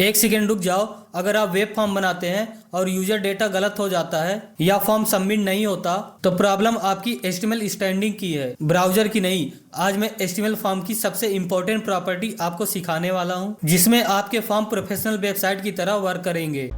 एक सेकेंड रुक जाओ। अगर आप वेब फॉर्म बनाते हैं और यूजर डेटा गलत हो जाता है या फॉर्म सबमिट नहीं होता तो प्रॉब्लम आपकी HTML स्टैंडिंग की है, ब्राउजर की नहीं। आज मैं HTML फॉर्म की सबसे इंपॉर्टेंट प्रॉपर्टी आपको सिखाने वाला हूं, जिसमें आपके फॉर्म प्रोफेशनल वेबसाइट की तरह वर्क करेंगे।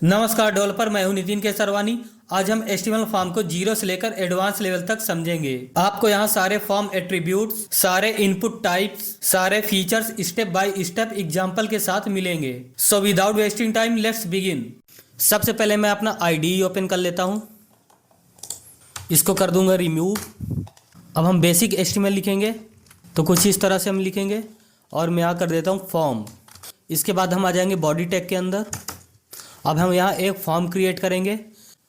नमस्कार डेवलपर, मैं हूं नितिन केसरवानी। आज हम HTML फॉर्म को जीरो से लेकर एडवांस लेवल तक समझेंगे। आपको यहाँ सारे फॉर्म एट्रीब्यूट्स, सारे इनपुट टाइप्स, सारे features step by step example के साथ मिलेंगे। So without wasting time let's begin. सबसे पहले मैं अपना IDE ओपन कर लेता हूँ, इसको कर दूंगा रिमूव। अब हम बेसिक HTML लिखेंगे तो कुछ इस तरह से हम लिखेंगे और मैं यहाँ कर देता हूँ फॉर्म। इसके बाद हम आ जाएंगे बॉडी टैग के अंदर। अब हम यहाँ एक फॉर्म क्रिएट करेंगे,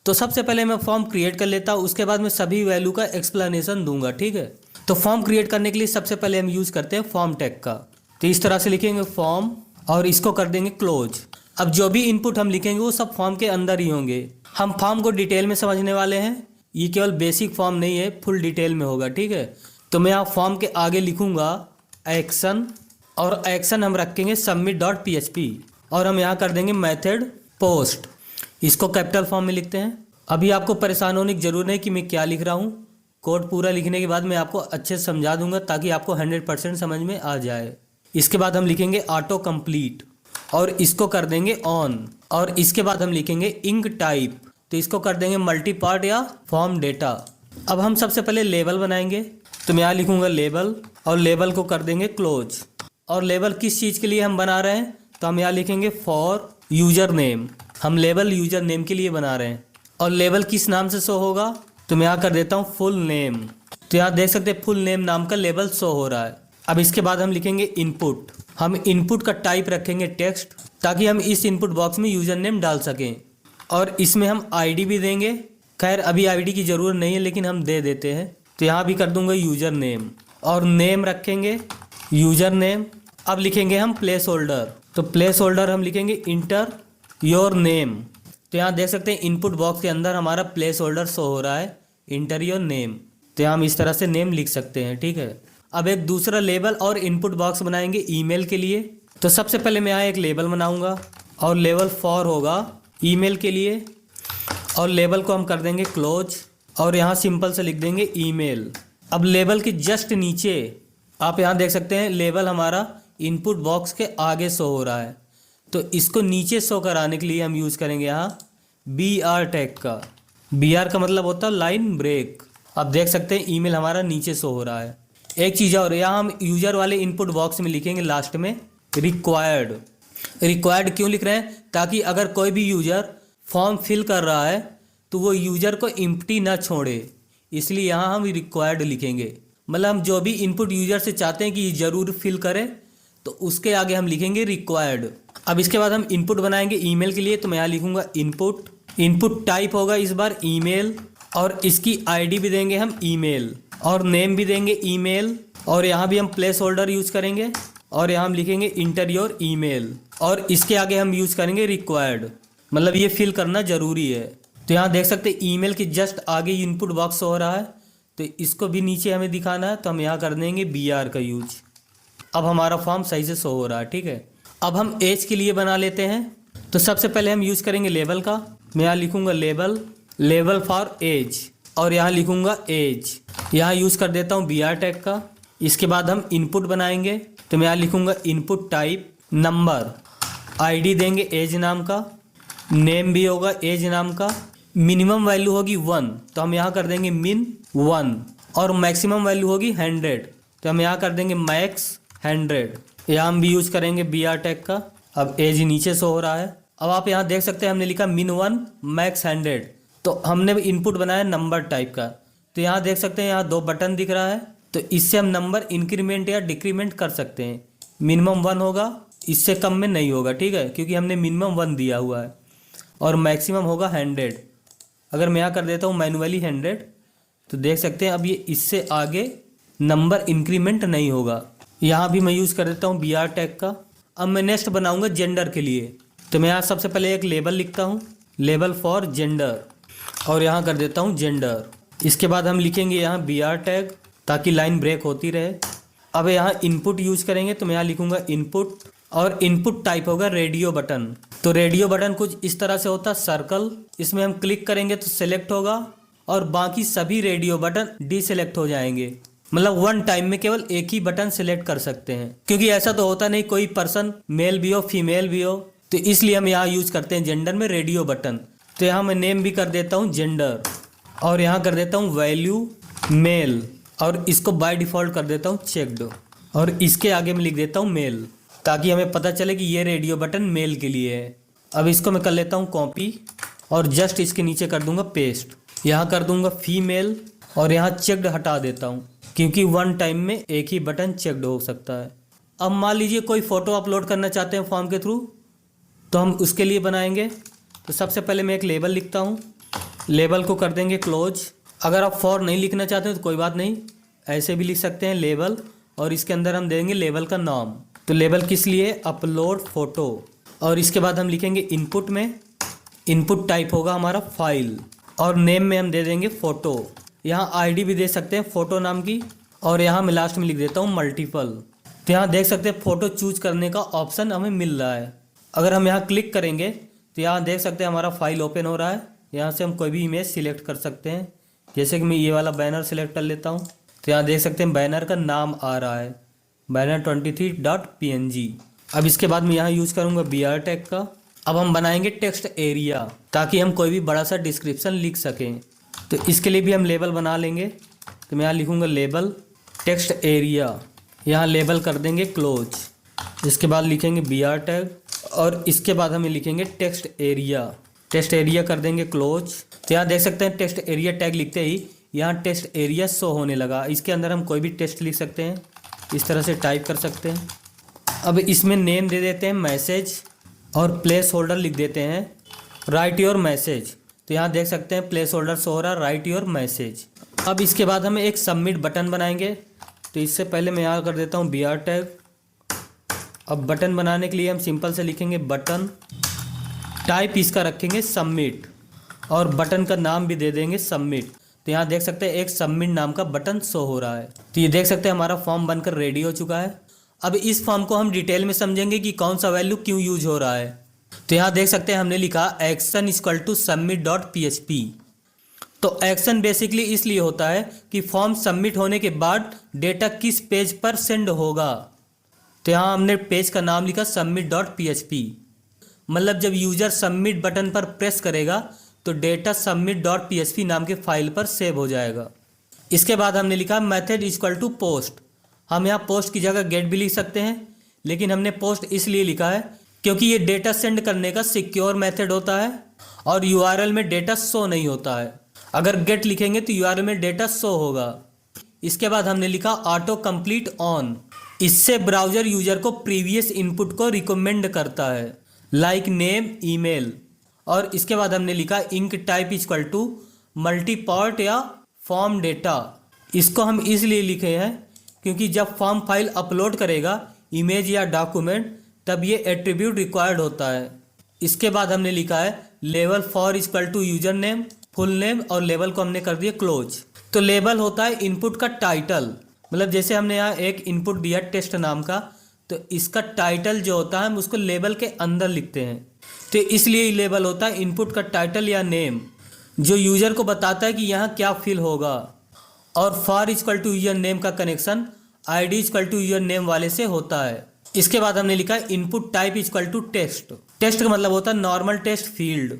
तो सबसे पहले मैं फॉर्म क्रिएट कर लेता हूँ, उसके बाद मैं सभी वैल्यू का एक्सप्लेनेशन दूंगा, ठीक है। तो फॉर्म क्रिएट करने के लिए सबसे पहले हम यूज़ करते हैं फॉर्म टैग का। तो इस तरह से लिखेंगे फॉर्म और इसको कर देंगे क्लोज। अब जो भी इनपुट हम लिखेंगे वो सब फॉर्म के अंदर ही होंगे। हम फॉर्म को डिटेल में समझने वाले हैं, ये केवल बेसिक फॉर्म नहीं है, फुल डिटेल में होगा, ठीक है। तो मैं यहाँ फॉर्म के आगे लिखूँगा एक्शन, और एक्शन हम रखेंगे submit.php, और हम यहाँ कर देंगे मेथड पोस्ट। इसको कैपिटल फॉर्म में लिखते हैं। अभी आपको परेशान होने की जरूरत नहीं कि मैं क्या लिख रहा हूँ। कोड पूरा लिखने के बाद मैं आपको अच्छे से समझा दूंगा ताकि आपको 100% समझ में आ जाए। इसके बाद हम लिखेंगे ऑटो कंप्लीट और इसको कर देंगे ऑन, और इसके बाद हम लिखेंगे इंक टाइप, तो इसको कर देंगे मल्टी पार्ट या फॉर्म डेटा। अब हम सबसे पहले लेबल बनाएंगे, तो मैं यहाँ लिखूंगा लेबल और लेबल को कर देंगे क्लोज। और लेबल किस चीज़ के लिए हम बना रहे हैं, तो हम यहाँ लिखेंगे फॉर यूजर नेम। हम लेबल यूजर नेम के लिए बना रहे हैं। और लेबल किस नाम से शो होगा, तो मैं यहाँ कर देता हूँ फुल नेम। तो यहाँ देख सकते हैं फुल नेम नाम का लेबल शो हो रहा है। अब इसके बाद हम लिखेंगे इनपुट। हम इनपुट का टाइप रखेंगे टेक्स्ट, ताकि हम इस इनपुट बॉक्स में यूजर नेम डाल सकें। और इसमें हम ID भी देंगे। खैर अभी ID की ज़रूरत नहीं है, लेकिन हम दे देते हैं। तो यहाँ भी कर दूंगा यूजर नेम, और नेम रखेंगे यूजर नेम। अब लिखेंगे हम प्लेस होल्डर, तो प्लेस होल्डर हम लिखेंगे इंटर योर नेम। तो यहाँ देख सकते हैं इनपुट बॉक्स के अंदर हमारा प्लेस होल्डर शो हो रहा है, इंटर योर नेम। तो यहाँ हम इस तरह से नेम लिख सकते हैं, ठीक है। अब एक दूसरा लेबल और इनपुट बॉक्स बनाएंगे ईमेल के लिए। तो सबसे पहले मैं यहाँ एक लेबल बनाऊंगा, और लेबल फॉर होगा ईमेल के लिए, और लेबल को हम कर देंगे क्लोज, और यहाँ सिंपल से लिख देंगे ईमेल। अब लेबल के जस्ट नीचे आप यहाँ देख सकते हैं लेबल हमारा इनपुट बॉक्स के आगे शो हो रहा है। तो इसको नीचे शो कराने के लिए हम यूज़ करेंगे यहाँ BR टैग का। BR का मतलब होता है लाइन ब्रेक। अब देख सकते हैं ईमेल हमारा नीचे शो हो रहा है। एक चीज़ और, यहाँ हम यूज़र वाले इनपुट बॉक्स में लिखेंगे लास्ट में रिक्वायर्ड। रिक्वायर्ड क्यों लिख रहे हैं, ताकि अगर कोई भी यूज़र फॉर्म फिल कर रहा है तो वो यूज़र को एम्प्टी ना छोड़े, इसलिए यहाँ हम रिक्वायर्ड लिखेंगे। मतलब हम जो भी इनपुट यूज़र से चाहते हैं कि ज़रूर फिल करें, तो उसके आगे हम लिखेंगे रिक्वायर्ड। अब इसके बाद हम इनपुट बनाएंगे ईमेल के लिए, तो मैं यहाँ लिखूंगा इनपुट। इनपुट टाइप होगा इस बार ईमेल, और इसकी ID भी देंगे हम ईमेल, और नेम भी देंगे ईमेल, और यहाँ भी हम प्लेस होल्डर यूज़ करेंगे, और यहाँ हम लिखेंगे इंटर योर ईमेल, और इसके आगे हम यूज़ करेंगे रिक्वायर्ड। मतलब ये फिल करना ज़रूरी है। तो यहाँ देख सकते हैं ईमेल के जस्ट आगे इनपुट बॉक्स हो रहा है, तो इसको भी नीचे हमें दिखाना है, तो हम यहाँ कर देंगे BR का यूज। अब हमारा फॉर्म सही से शो हो रहा है, ठीक है। अब हम एज के लिए बना लेते हैं। तो सबसे पहले हम यूज़ करेंगे लेबल का। मैं यहाँ लिखूँगा लेबल फॉर एज, और यहाँ लिखूँगा एज। यहाँ यूज़ कर देता हूँ BR टैग का। इसके बाद हम इनपुट बनाएंगे, तो मैं यहाँ लिखूँगा इनपुट टाइप नंबर, ID देंगे एज नाम का, नेम भी होगा एज नाम का, मिनिमम वैल्यू होगी 1, तो हम यहाँ कर देंगे min 1, और मैक्सिमम वैल्यू होगी 100, तो हम यहाँ कर देंगे मैक्स 100। यहाँ हम भी यूज़ करेंगे BR टैग का। अब एज नीचे शो हो रहा है। अब आप यहाँ देख सकते हैं हमने लिखा min 1 मैक्स 100, तो हमने इनपुट बनाया नंबर टाइप का। तो यहाँ देख सकते हैं यहाँ 2 बटन दिख रहा है, तो इससे हम नंबर इंक्रीमेंट या डिक्रीमेंट कर सकते हैं। मिनिमम 1 होगा, इससे कम में नहीं होगा, ठीक है, क्योंकि हमने मिनिमम 1 दिया हुआ है, और मैक्सिमम होगा 100। अगर मैं यहाँ कर देता हूँ मैनुअली 100, तो देख सकते हैं अब ये इससे आगे नंबर इंक्रीमेंट नहीं होगा। यहाँ भी मैं यूज़ कर देता हूँ BR टैग का। अब मैं नेक्स्ट बनाऊँगा जेंडर के लिए, तो मैं यहाँ सबसे पहले एक लेबल लिखता हूँ, लेबल फॉर जेंडर, और यहाँ कर देता हूँ जेंडर। इसके बाद हम लिखेंगे यहाँ BR टैग, ताकि लाइन ब्रेक होती रहे। अब यहाँ इनपुट यूज करेंगे तो मैं यहाँ लिखूंगा इनपुट, और इनपुट टाइप होगा रेडियो बटन। तो रेडियो बटन कुछ इस तरह से होता है, सर्कल। इसमें हम क्लिक करेंगे तो सिलेक्ट होगा और बाकी सभी रेडियो बटन डीसेलेक्ट हो जाएंगे। मतलब वन टाइम में केवल एक ही बटन सिलेक्ट कर सकते हैं, क्योंकि ऐसा तो होता नहीं, कोई पर्सन मेल भी हो फीमेल भी हो, तो इसलिए हम यहाँ यूज करते हैं जेंडर में रेडियो बटन। तो यहाँ मैं नेम भी कर देता हूँ जेंडर, और यहाँ कर देता हूँ वैल्यू मेल, और इसको बाय डिफ़ॉल्ट कर देता हूँ चेक्ड, और इसके आगे मैं लिख देता हूँ मेल, ताकि हमें पता चले कि ये रेडियो बटन मेल के लिए है। अब इसको मैं कर लेता हूँ कॉपी, और जस्ट इसके नीचे कर दूंगा पेस्ट। यहाँ कर दूंगा फीमेल, और यहाँ चेक्ड हटा देता हूँ, क्योंकि वन टाइम में एक ही बटन चेक्ड हो सकता है। अब मान लीजिए कोई फ़ोटो अपलोड करना चाहते हैं फॉर्म के थ्रू, तो हम उसके लिए बनाएंगे। तो सबसे पहले मैं एक लेबल लिखता हूँ, लेबल को कर देंगे क्लोज। अगर आप फॉर नहीं लिखना चाहते हैं तो कोई बात नहीं, ऐसे भी लिख सकते हैं लेबल, और इसके अंदर हम देंगे लेबल का नाम। तो लेबल किस लिए? Upload photo. और इसके बाद हम लिखेंगे इनपुट में, इनपुट टाइप होगा हमारा फाइल, और नेम में हम दे देंगे फ़ोटो। यहाँ आईडी भी दे सकते हैं फ़ोटो नाम की, और यहाँ मैं लास्ट में लिख देता हूँ मल्टीपल। तो यहाँ देख सकते हैं फ़ोटो चूज करने का ऑप्शन हमें मिल रहा है। अगर हम यहाँ क्लिक करेंगे तो यहाँ देख सकते हैं हमारा फाइल ओपन हो रहा है। यहाँ से हम कोई भी इमेज सिलेक्ट कर सकते हैं, जैसे कि मैं ये वाला बैनर सिलेक्ट कर लेता हूँ। तो यहाँ देख सकते हैं बैनर का नाम आ रहा है, बैनर 23.png। अब इसके बाद मैं यहाँ यूज़ करूँगा BR टैग का। अब हम बनाएंगे टेक्स्ट एरिया, ताकि हम कोई भी बड़ा सा डिस्क्रिप्शन लिख सकें। तो इसके लिए भी हम लेबल बना लेंगे। तो मैं यहाँ लिखूँगा लेबल टेक्स्ट एरिया, यहाँ लेबल कर देंगे क्लोज। इसके बाद लिखेंगे BR टैग, और इसके बाद हमें लिखेंगे टेक्स्ट एरिया, टेक्स्ट एरिया कर देंगे क्लोज। तो यहाँ देख सकते हैं टेक्स्ट एरिया टैग लिखते ही यहाँ टेक्स्ट एरिया शो होने लगा। इसके अंदर हम कोई भी टेक्स्ट लिख सकते हैं, इस तरह से टाइप कर सकते हैं। अब इसमें नेम दे देते हैं मैसेज, और प्लेस होल्डर लिख देते हैं राइट योर मैसेज। तो यहाँ देख सकते हैं प्लेस होल्डर शो हो रहा है राइट योर मैसेज। अब इसके बाद हम एक सबमिट बटन बनाएंगे। तो इससे पहले मैं यहाँ कर देता हूँ BR टैग। अब बटन बनाने के लिए हम सिंपल से लिखेंगे बटन, टाइप इसका रखेंगे सबमिट, और बटन का नाम भी दे देंगे सबमिट। तो यहाँ देख सकते हैं एक सबमिट नाम का बटन शो हो रहा है। तो ये देख सकते हैं हमारा फॉर्म बनकर रेडी हो चुका है। अब इस फॉर्म को हम डिटेल में समझेंगे कि कौन सा वैल्यू क्यों यूज हो रहा है। तो यहाँ देख सकते हैं हमने लिखा एक्शन इक्वल टू submit.php। तो एक्शन बेसिकली इसलिए होता है कि फॉर्म सबमिट होने के बाद डेटा किस पेज पर सेंड होगा। तो यहाँ हमने पेज का नाम लिखा submit.php। मतलब जब यूजर सबमिट बटन पर प्रेस करेगा तो डेटा submit.php नाम के फाइल पर सेव हो जाएगा। इसके बाद हमने लिखा मेथड इक्वल टू पोस्ट। हम यहाँ पोस्ट की जगह गेट भी लिख सकते हैं, लेकिन हमने पोस्ट इसलिए लिखा है क्योंकि ये डेटा सेंड करने का सिक्योर मेथड होता है, और URL में डेटा शो नहीं होता है। अगर गेट लिखेंगे तो URL में डेटा शो होगा। इसके बाद हमने लिखा ऑटो कंप्लीट ऑन। इससे ब्राउजर यूजर को प्रीवियस इनपुट को रिकमेंड करता है, लाइक नेम ईमेल। और इसके बाद हमने लिखा enctype equal to multipart या फॉर्म डेटा। इसको हम इसलिए लिखे हैं क्योंकि जब फॉर्म फाइल अपलोड करेगा इमेज या डॉक्यूमेंट, तब ये एट्रीब्यूट रिक्वायर्ड होता है। इसके बाद हमने लिखा है label for equal to user name full name, और लेबल को हमने कर दिया क्लोज। तो लेबल होता है इनपुट का टाइटल। मतलब जैसे हमने यहाँ एक इनपुट दिया टेस्ट नाम का, तो इसका टाइटल जो होता है हम उसको लेबल के अंदर लिखते हैं। तो इसलिए लेबल होता है इनपुट का टाइटल या नेम, जो यूजर को बताता है कि यहाँ क्या फिल होगा। और for equal to user name का connection ID equal to user name वाले से होता है। इसके बाद हमने लिखा है input type equal to text. Text का मतलब होता है नॉर्मल टेक्स्ट फील्ड।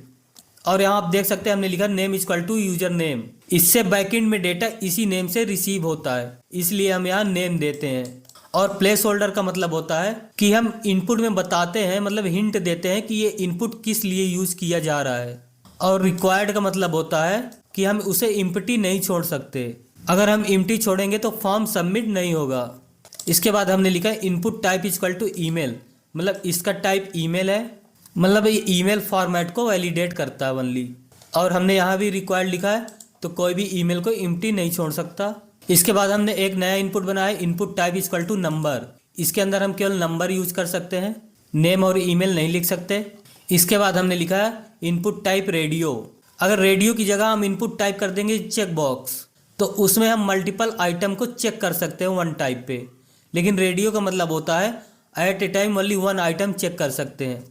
और यहाँ आप देख सकते हैं हमने लिखा name equal to user name. इससे बैकएंड में डेटा इसी नेम से रिसीव होता है, इसलिए हम यहाँ नेम देते हैं। और प्लेस होल्डर का मतलब होता है कि हम इनपुट में बताते हैं, मतलब हिंट देते हैं कि ये इनपुट किस लिए यूज किया जा रहा है। और रिक्वायर्ड का मतलब होता है कि हम उसे एम्प्टी नहीं छोड़ सकते। अगर हम एम्प्टी छोड़ेंगे तो फॉर्म सबमिट नहीं होगा। इसके बाद हमने लिखा है input type equal to email. मतलब इसका टाइप ईमेल है, मतलब ये ईमेल फॉर्मेट को वैलिडेट करता है ओनली। और हमने यहाँ भी रिक्वायर्ड लिखा है, तो कोई भी ईमेल को एम्प्टी नहीं छोड़ सकता। इसके बाद हमने एक नया इनपुट बनाया input type equal to number. इसके अंदर हम केवल नंबर यूज कर सकते हैं, नेम और ईमेल नहीं लिख सकते। इसके बाद हमने लिखा है इनपुट टाइप रेडियो। अगर रेडियो की जगह हम इनपुट टाइप कर देंगे चेक बॉक्स, तो उसमें हम मल्टीपल आइटम को चेक कर सकते हैं वन टाइप पे। लेकिन रेडियो का मतलब होता है at a time only one item check कर सकते हैं।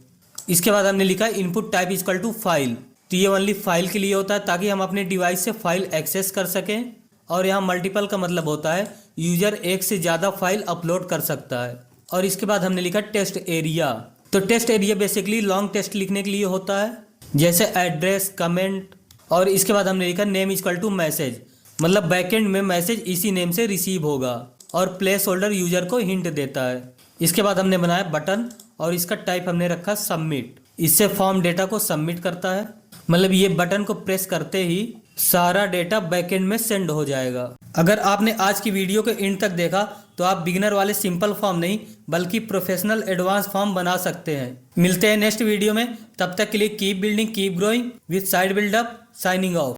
इसके बाद हमने लिखा है input type equal to file. तो ये ओनली फाइल के लिए होता है ताकि हम अपने डिवाइस से फाइल एक्सेस कर सकें। और यहाँ मल्टीपल का मतलब होता है यूजर एक से ज़्यादा फाइल अपलोड कर सकता है। और इसके बाद हमने लिखा टेस्ट एरिया। तो text area basically long text लिखने के लिए होता है, जैसे एड्रेस, कमेंट। और इसके बाद हमने लिखा नेम इक्वल टू मैसेज, मतलब बैकएंड में मैसेज इसी नेम से रिसीव होगा। और प्लेस होल्डर यूजर को हिंट देता है। इसके बाद हमने बनाया बटन और इसका टाइप हमने रखा सबमिट। इससे फॉर्म डेटा को सबमिट करता है, मतलब ये बटन को प्रेस करते ही सारा डेटा बैकएंड में सेंड हो जाएगा। अगर आपने आज की वीडियो के एंड तक देखा तो आप बिगिनर वाले सिंपल फॉर्म नहीं बल्कि प्रोफेशनल एडवांस फॉर्म बना सकते हैं। मिलते हैं नेक्स्ट वीडियो में, तब तक के लिए keep building keep growing with side buildup, signing of.